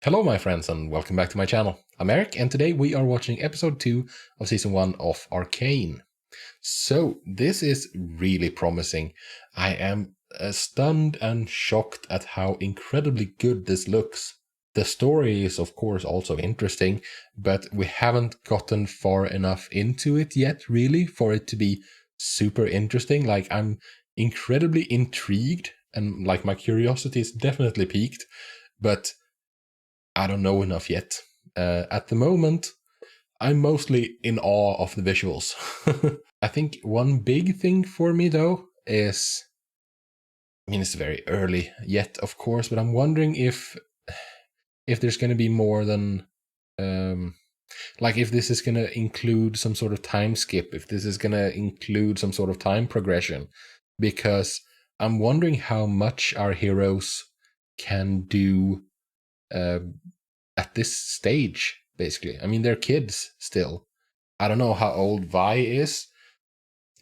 Hello my friends and welcome back to my channel. I'm Erik and today we are watching episode 2 of season 1 of Arcane. So this is really promising. I am stunned and shocked at how incredibly good this looks. The story is of course also interesting, but we haven't gotten far enough into it yet really for it to be super interesting. Like, I'm incredibly intrigued and like my curiosity is definitely piqued, but I don't know enough yet. At the moment, I'm mostly in awe of the visuals. I think one big thing for me, though, is... I mean, it's very early yet, of course, but I'm wondering if there's going to be more than... like, if this is going to include some sort of time skip, if this is going to include some sort of time progression. Because I'm wondering how much our heroes can do... at this stage, basically. I mean, they're kids still. I don't know how old Vi is.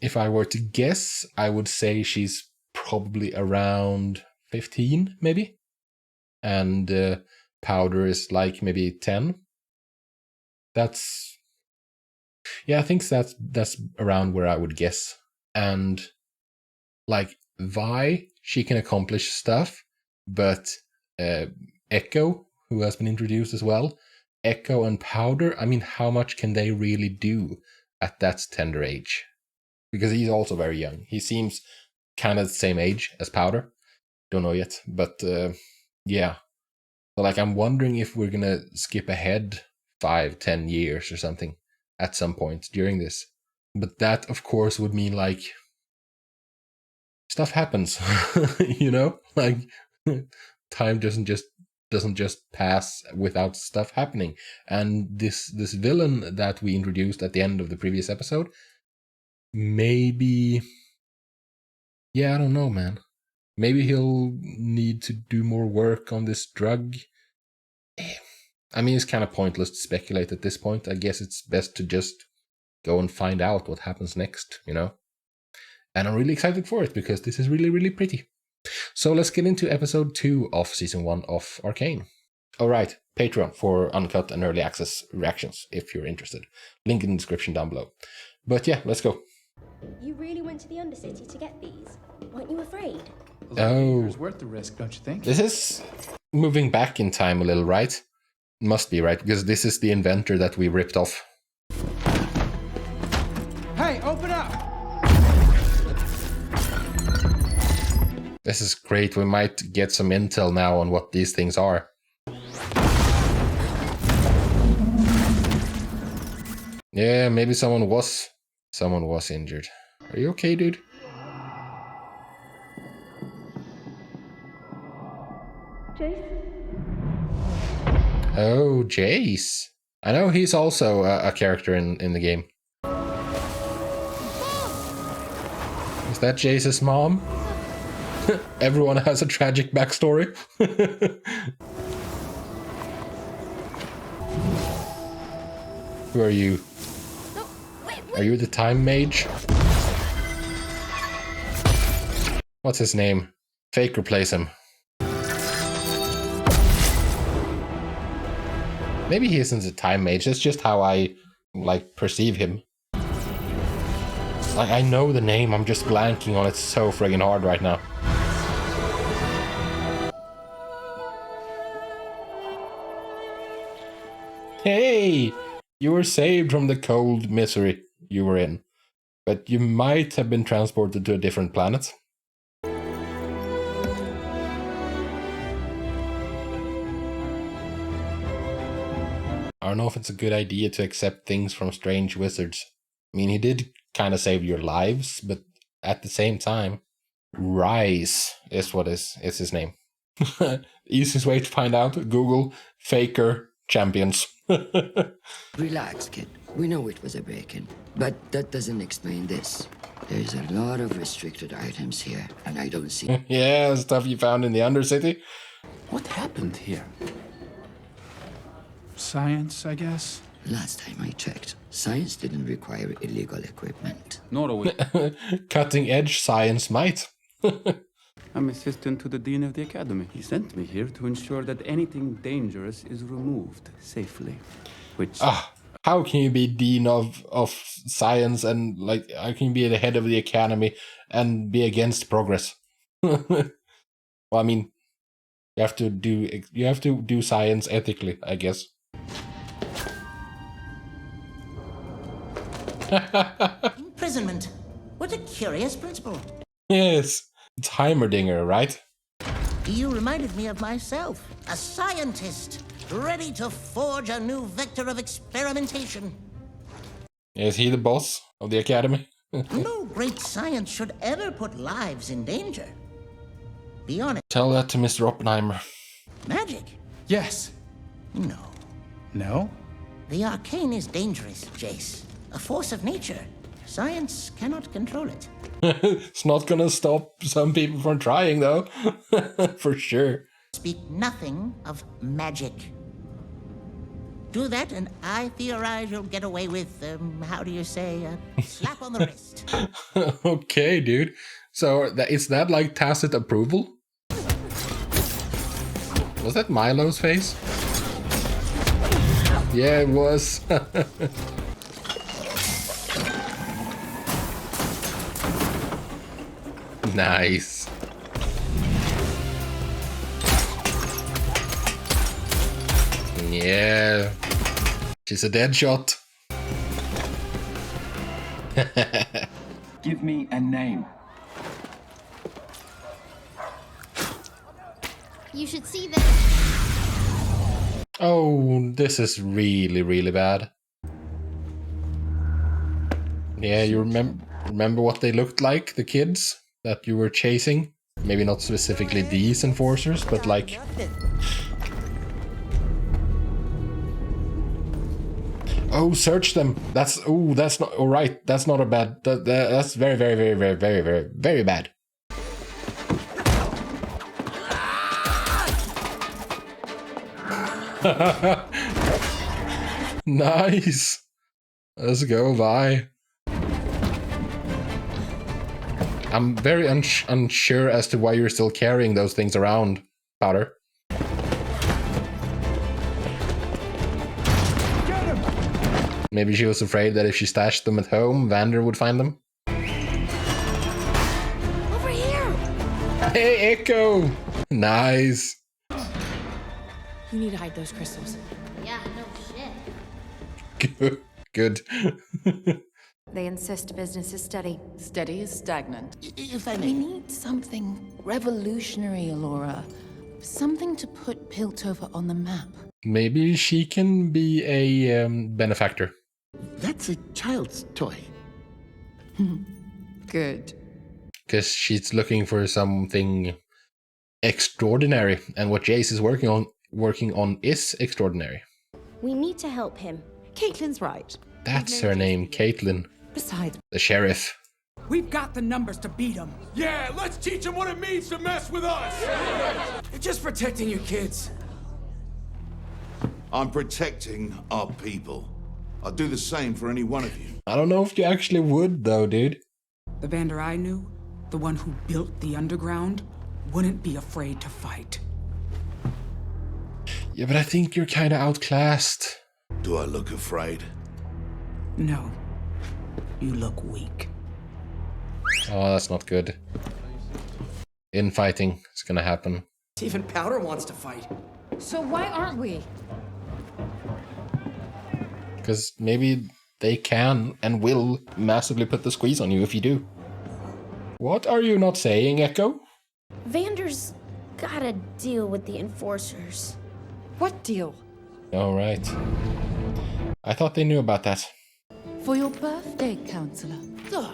If I were to guess, I would say she's probably around 15, maybe. And Powder is like maybe 10. That's... yeah, I think that's around where I would guess. And like Vi, she can accomplish stuff, but Echo, who has been introduced as well, Echo and Powder, I mean, how much can they really do at that tender age? Because he's also very young. He seems kind of the same age as Powder. Don't know yet, but yeah. So like, I'm wondering if we're gonna skip ahead 5-10 years or something at some point during this. But that, of course, would mean like stuff happens, you know? Like, time doesn't just pass without stuff happening. And this villain that we introduced at the end of the previous episode, maybe... yeah, I don't know, man. Maybe he'll need to do more work on this drug. I mean, it's kind of pointless to speculate at this point. I guess it's best to just go and find out what happens next, you know? And I'm really excited for it because this is really, really pretty. So let's get into episode 2 of season 1 of Arcane. Alright, Patreon for uncut and early access reactions if you're interested. Link in the description down below. But yeah, let's go. You really went to the Undercity to get these? Weren't you afraid? Oh, It's worth the risk, don't you think? this is moving back in time a little, right? Must be, right? Because this is the inventor that we ripped off. Hey, open up! This is great. We might get some intel now on what these things are. Yeah, maybe someone was injured. Are you okay, dude? Jayce? Oh, Jayce. I know he's also a character in the game. Is that Jayce's mom? Everyone has a tragic backstory. Who are you? Oh, wait. Are you the time mage? What's his name? Fake replace him. Maybe he isn't a time mage. That's just how I like perceive him. Like, I know the name, I'm just blanking on it so friggin' hard right now. Hey! You were saved from the cold misery you were in. But you might have been transported to a different planet. I don't know if it's a good idea to accept things from strange wizards. I mean, he did kind of save your lives, but at the same time, Rise is what is his name. Easiest way to find out, Google Faker Champions. Relax, kid. We know it was a break-in, but that doesn't explain this. There's a lot of restricted items here, and I don't see... Yeah, stuff you found in the Undercity. What happened here? Science, I guess? Last time I checked, science didn't require illegal equipment. Nor do we. Cutting edge science might. I'm assistant to the dean of the academy. He sent me here to ensure that anything dangerous is removed safely. Which... How can you be dean of science and like how can you be the head of the academy and be against progress? Well, I mean, you have to do science ethically, I guess. Imprisonment. What a curious principle. Yes, it's Heimerdinger, right? You reminded me of myself, a scientist, ready to forge a new vector of experimentation. Is he the boss of the academy? No great science should ever put lives in danger. Be honest. Tell that to Mr. Oppenheimer. Magic? Yes. No. No? The arcane is dangerous, Jayce. A force of nature. Science cannot control it. It's not gonna stop some people from trying, though. For sure. Speak nothing of magic. Do that, and I theorize you'll get away with, how do you say, a slap on the wrist. Okay, dude. So, is that like tacit approval? Was that Milo's face? Yeah, it was. Nice. Yeah. She's a dead shot. Give me a name. You should see this. Oh, this is really, really bad. Yeah, you remember what they looked like, the kids that you were chasing? Maybe not specifically these enforcers, but like... Oh, search them. That's not all right. That's not a bad. That's very, very, very, very, very, very, very bad. Nice. Let's go. Bye. I'm very unsure as to why you're still carrying those things around, Powder. Maybe she was afraid that if she stashed them at home, Vander would find them. Over here! Hey, Echo! Nice. You need to hide those crystals. Yeah, no shit. Good. They insist business is steady. Steady is stagnant. If I We may. need something revolutionary, Alora. Something to put Piltover on the map. Maybe she can be a benefactor. That's a child's toy. Good. Because she's looking for something extraordinary, and what Jayce is working on is extraordinary. We need to help him. Caitlin's right. That's her name, Caitlin. Besides, The sheriff. we've got the numbers to beat them. Yeah, let's teach them what it means to mess with us! You're just protecting your kids. I'm protecting our people. I'll do the same for any one of you. I don't know if you actually would, though, dude. The Vander I knew, the one who built the underground, wouldn't be afraid to fight. Yeah, but I think you're kind of outclassed. Do I look afraid? No, you look weak. Oh, that's not good. Infighting is gonna happen. Even Powder wants to fight. So why aren't we? Because maybe they can and will massively put the squeeze on you if you do. What are you not saying, Echo? Vander's gotta deal with the enforcers. What deal? Alright. I thought they knew about that. For your birthday, Counselor. Oh,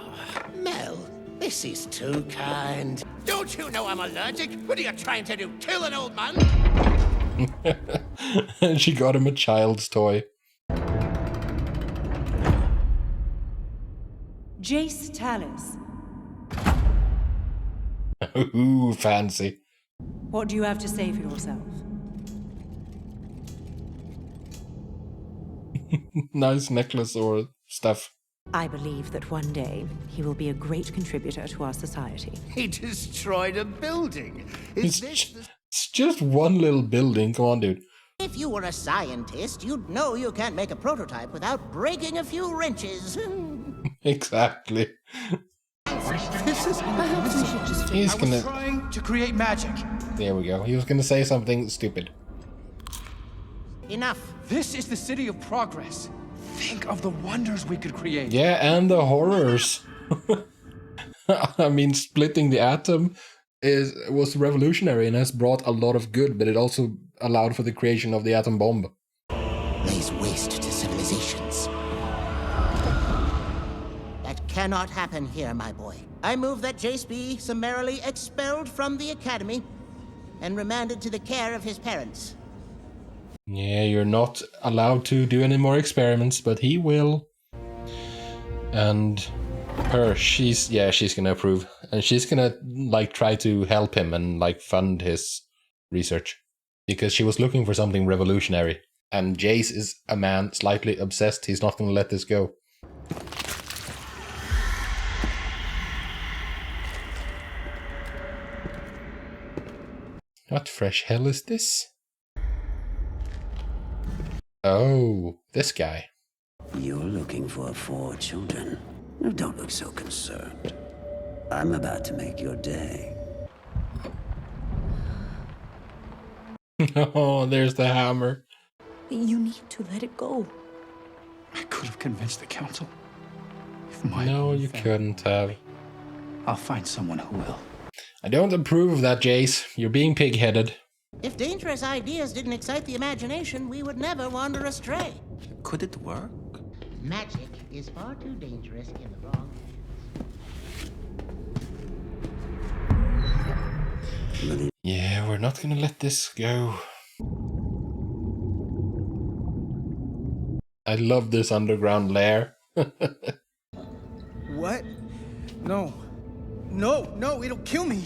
Mel, this is too kind. Don't you know I'm allergic? What are you trying to do? Kill an old man? And she got him a child's toy. Jayce Tallis, Ooh, fancy. what do you have to say for yourself? Nice necklace or stuff. I believe that one day he will be a great contributor to our society. He destroyed a building. It's just one little building. Come on, dude. If you were a scientist, you'd know you can't make a prototype without breaking a few wrenches. Exactly. He's gonna... trying to create magic. There we go. He was gonna say something stupid. Enough. This is the city of progress. Think of the wonders we could create. Yeah, and the horrors. I mean, splitting the atom was revolutionary and has brought a lot of good, but it also allowed for the creation of the atom bomb. Lays waste to civilizations. That cannot happen here, my boy. I move that Jayce be summarily expelled from the academy and remanded to the care of his parents. Yeah, you're not allowed to do any more experiments, but he will. And her, she's gonna approve. And she's gonna, like, try to help him and, like, fund his research. Because she was looking for something revolutionary. And Jayce is a man slightly obsessed. He's not gonna let this go. What fresh hell is this? Oh, this guy. You're looking for 4 children. No, don't look so concerned. I'm about to make your day. Oh, there's the hammer. You need to let it go. I could have convinced the council. No, you couldn't have. I'll find someone who will. I don't approve of that, Jayce. You're being pig-headed. If dangerous ideas didn't excite the imagination, we would never wander astray. Could it work? Magic is far too dangerous in the wrong hands. Yeah, we're not gonna let this go. I love this underground lair. What? No. No, it'll kill me.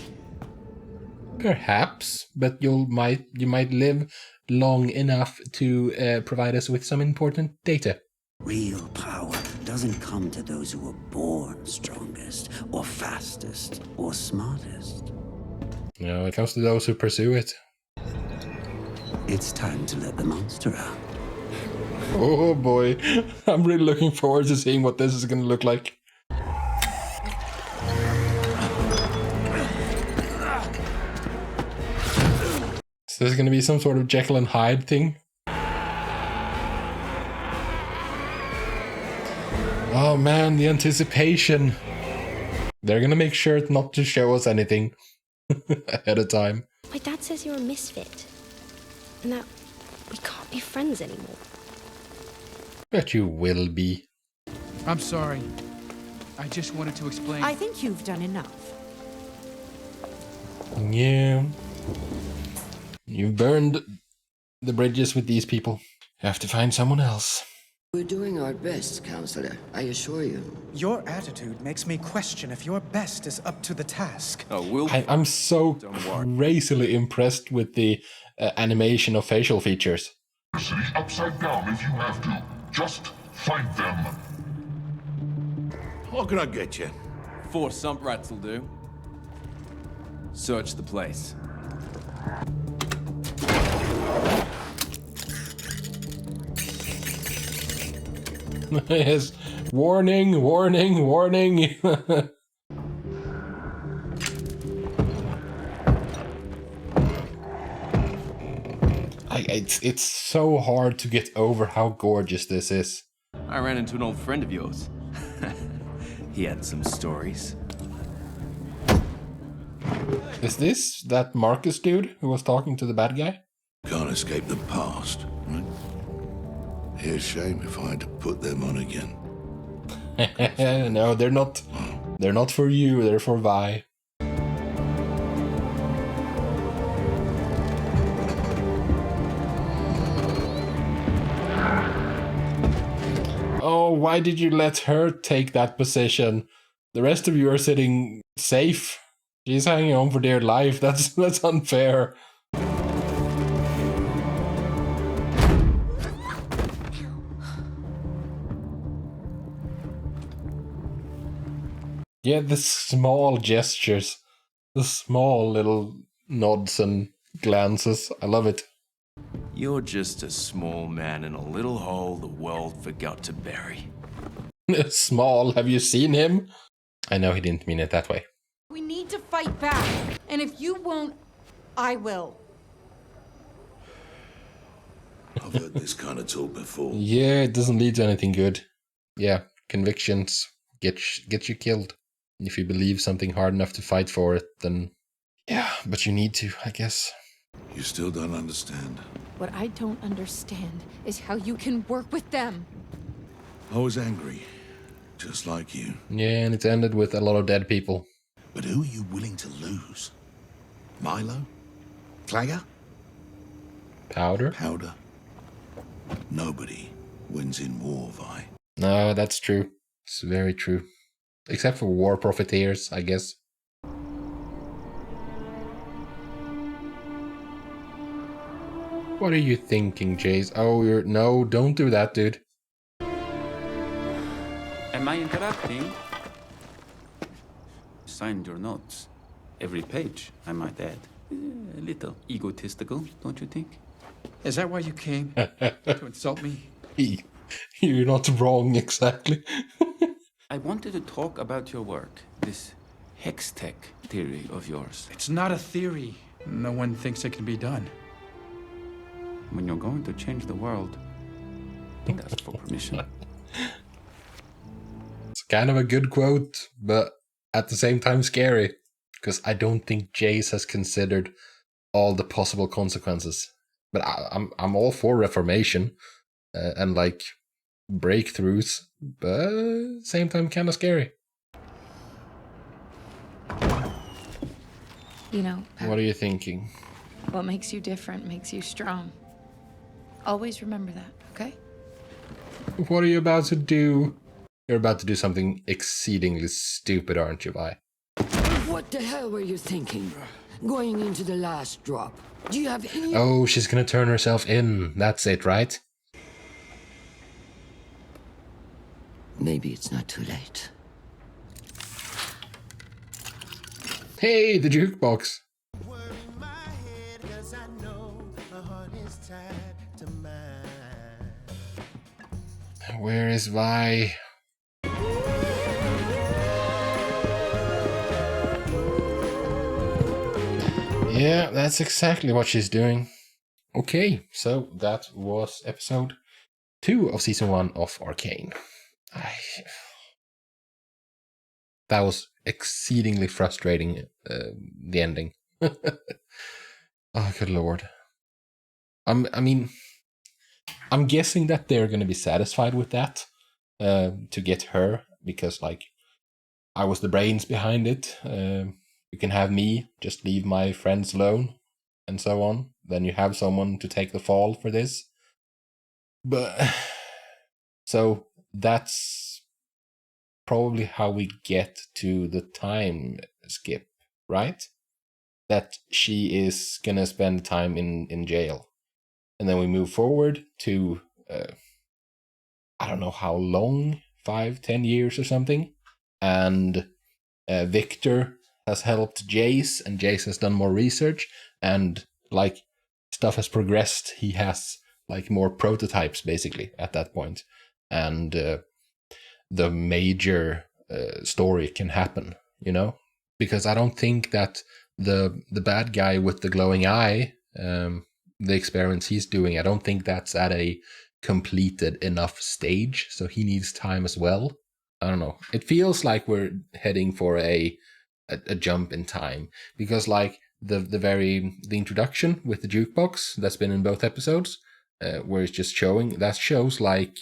Perhaps, but you might live long enough to provide us with some important data. Real power doesn't come to those who were born strongest, or fastest, or smartest. No, it comes to those who pursue it. It's time to let the monster out. Oh boy, I'm really looking forward to seeing what this is going to look like. So there's going to be some sort of Jekyll and Hyde thing. Oh man, the anticipation. They're going to make sure not to show us anything ahead of time. My dad says you're a misfit. And that we can't be friends anymore. Bet you will be. I'm sorry. I just wanted to explain. I think you've done enough. Yeah. You've burned the bridges with these people. You have to find someone else. We're doing our best, Counselor, I assure you. Your attitude makes me question if your best is up to the task. I'm so crazily impressed with the animation of facial features. City upside down if you have to. Just find them. What can I get you? 4 sump rats will do. Search the place. Yes. Warning, warning, warning. It's so hard to get over how gorgeous this is. I ran into an old friend of yours. He had some stories. Is this that Marcus dude who was talking to the bad guy? Can't escape the past, right? It'd be a shame if I had to put them on again. No, they're not. They're not for you, they're for Vi. Oh, why did you let her take that position? The rest of you are sitting safe. She's hanging on for dear life. That's unfair. Yeah, the small gestures, the small little nods and glances. I love it. You're just a small man in a little hole the world forgot to bury. Small, have you seen him? I know he didn't mean it that way. We need to fight back. And if you won't, I will. I've heard this kind of talk before. Yeah, it doesn't lead to anything good. Yeah, convictions get you killed. If you believe something hard enough to fight for it, then yeah, but you need to, I guess. You still don't understand. What I don't understand is how you can work with them. I was angry, just like you. Yeah, and it ended with a lot of dead people. But who are you willing to lose? Milo? Clagger? Powder? Powder? Nobody wins in war, Vi. No, that's true. It's very true. Except for war profiteers, I guess. What are you thinking, Jayce? Oh, you're... No, don't do that, dude. Am I interrupting? Signed your notes. Every page, I might add. A little egotistical, don't you think? Is that why you came? To insult me? You're not wrong, exactly. I wanted to talk about your work. This hex tech theory of yours. It's not a theory. No one thinks it can be done. When you're going to change the world, don't ask for permission. It's kind of a good quote, but at the same time scary. Because I don't think Jayce has considered all the possible consequences. But I'm all for reformation and like breakthroughs, but same time kind of scary. You know, What are you thinking? what makes you different makes you strong. Always remember that, okay? What are you about to do? You're about to do something exceedingly stupid, aren't you, Vi? What the hell were you thinking? Going into the last drop. Do you have any... Oh, she's gonna turn herself in. That's it, right? Maybe it's not too late. Hey, the jukebox. Where is Vi? Yeah, that's exactly what she's doing. Okay, so that was episode 2 of season 1 of Arcane. That was exceedingly frustrating, the ending. Oh, good lord. I mean, I'm guessing that they're going to be satisfied with that, to get her, because, like, I was the brains behind it. You can have me, just leave my friends alone, and so on. Then you have someone to take the fall for this. But, so, that's probably how we get to the time skip, right? That she is gonna spend time in jail. And then we move forward to, I don't know how long, 5-10 years or something. And Victor has helped Jayce, and Jayce has done more research, and like stuff has progressed. He has like more prototypes basically at that point, and the major story can happen, you know, because I don't think that the bad guy with the glowing eye, the experiments he's doing, I don't think that's at a completed enough stage, so he needs time as well. I don't know. It feels like we're heading for a jump in time, because like the introduction with the jukebox that's been in both episodes, where it's just showing, that shows like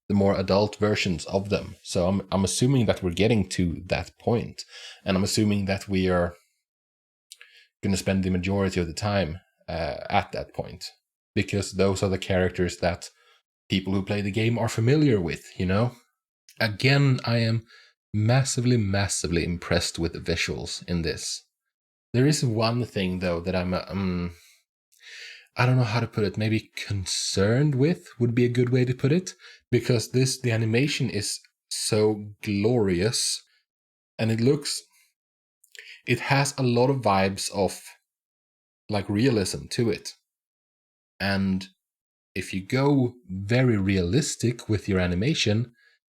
the more adult versions of them. So I'm assuming that we're getting to that point, and I'm assuming that we are going to spend the majority of the time at that point, because those are the characters that people who play the game are familiar with, you know? Again, I am massively impressed with the visuals in this. There is one thing, though, that I'm I don't know how to put it, maybe concerned with would be a good way to put it, because the animation is so glorious and it has a lot of vibes of like realism to it. And if you go very realistic with your animation,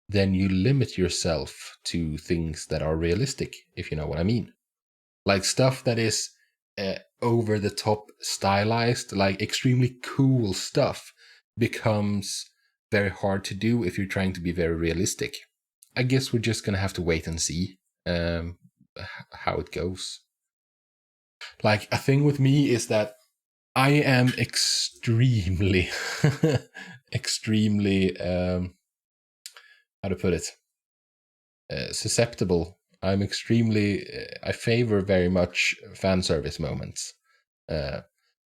then you limit yourself to things that are realistic, if you know what I mean. Like stuff that is over the top stylized, like extremely cool stuff, becomes very hard to do if you're trying to be very realistic. I guess we're just gonna have to wait and see how it goes. Like, a thing with me is that I am extremely, extremely, how to put it, susceptible. I'm extremely, I favor very much fan service moments.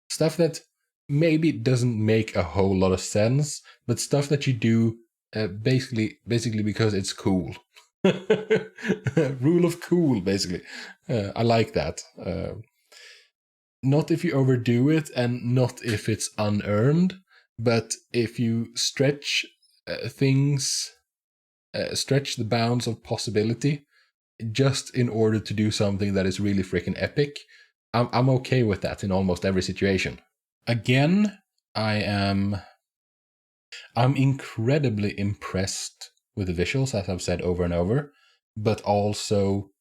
Stuff that maybe doesn't make a whole lot of sense, but stuff that you do basically because it's cool. Rule of cool, basically. I like that. Not if you overdo it, and not if it's unearned, but if you stretch things, stretch the bounds of possibility just in order to do something that is really freaking epic, I'm okay with that in almost every situation. Again, I'm incredibly impressed with the visuals, as I've said over and over, but also,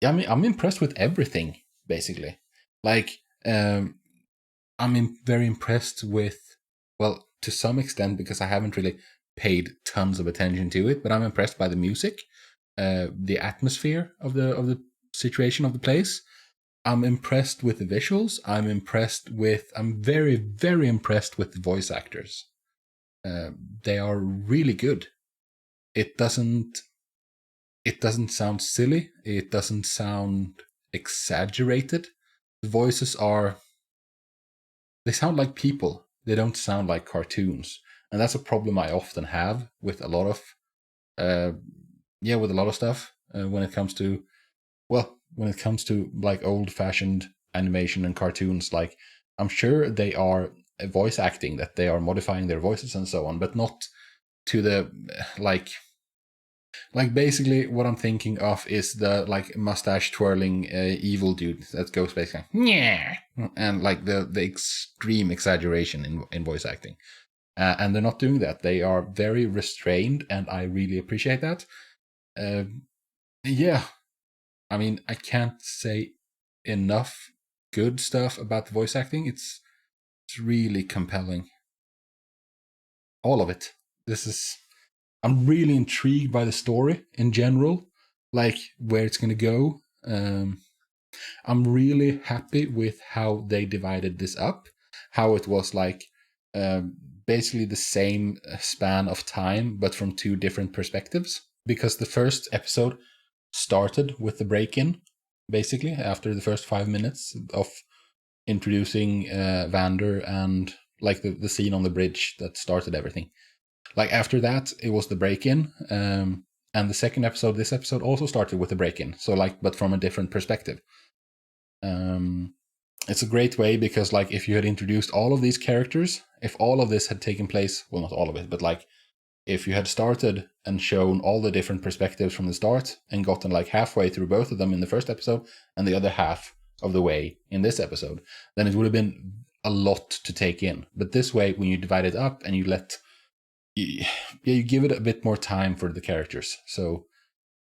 I'm impressed with everything, basically. Like, I'm very impressed with, well, to some extent, because I haven't really paid tons of attention to it, but I'm impressed by the music, the atmosphere of the situation of the place. I'm impressed with the visuals. I'm very, very impressed with the voice actors. They are really good. It doesn't sound silly. It doesn't sound exaggerated. The voices they sound like people. They don't sound like cartoons. And that's a problem I often have with a lot of, stuff when it comes to like old-fashioned animation and cartoons. Like, I'm sure they are voice acting, that they are modifying their voices and so on, but not to the, like basically what I'm thinking of is the like mustache twirling evil dude that goes basically yeah, and like the extreme exaggeration in voice acting, and they're not doing that. They are very restrained, and I really appreciate that. Yeah, I mean, I can't say enough good stuff about the voice acting. It's really compelling, all of it. I'm really intrigued by the story in general, like where it's going to go. I'm really happy with how they divided this up, how it was like basically the same span of time, but from two different perspectives. Because the first episode started with the break-in, basically, after the first 5 minutes of introducing Vander and like the scene on the bridge that started everything. Like, after that, it was the break-in, and the second episode, this episode, also started with the break-in. So, like, but from a different perspective. It's a great way because, like, if you had introduced all of these characters, if all of this had taken place, well, not all of it, but like, if you had started and shown all the different perspectives from the start and gotten like halfway through both of them in the first episode and the other half of the way in this episode, then it would have been a lot to take in. But this way, when you divide it up and you give it a bit more time for the characters. So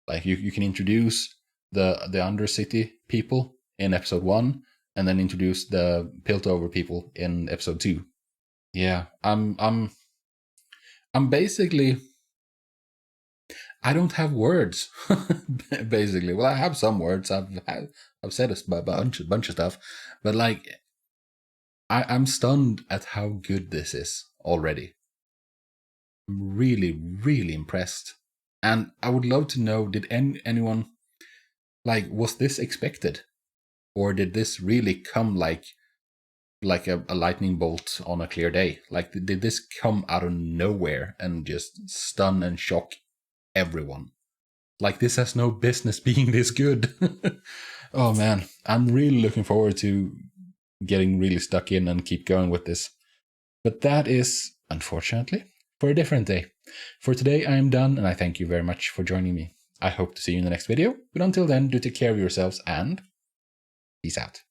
like you can introduce the Undercity people in episode 1 and then introduce the Piltover people in episode 2. Yeah, I'm basically, I don't have words. Basically, well, I have some words. I've said a bunch of stuff, but like, I'm stunned at how good this is already. I'm really, really impressed, and I would love to know: did anyone, like, was this expected, or did this really come like a lightning bolt on a clear day? Like, did this come out of nowhere and just stun and shock everyone? Like, this has no business being this good. Oh man, I'm really looking forward to getting really stuck in and keep going with this. But that is, unfortunately, for a different day. For today, I am done, and I thank you very much for joining me. I hope to see you in the next video, but until then, do take care of yourselves and peace out.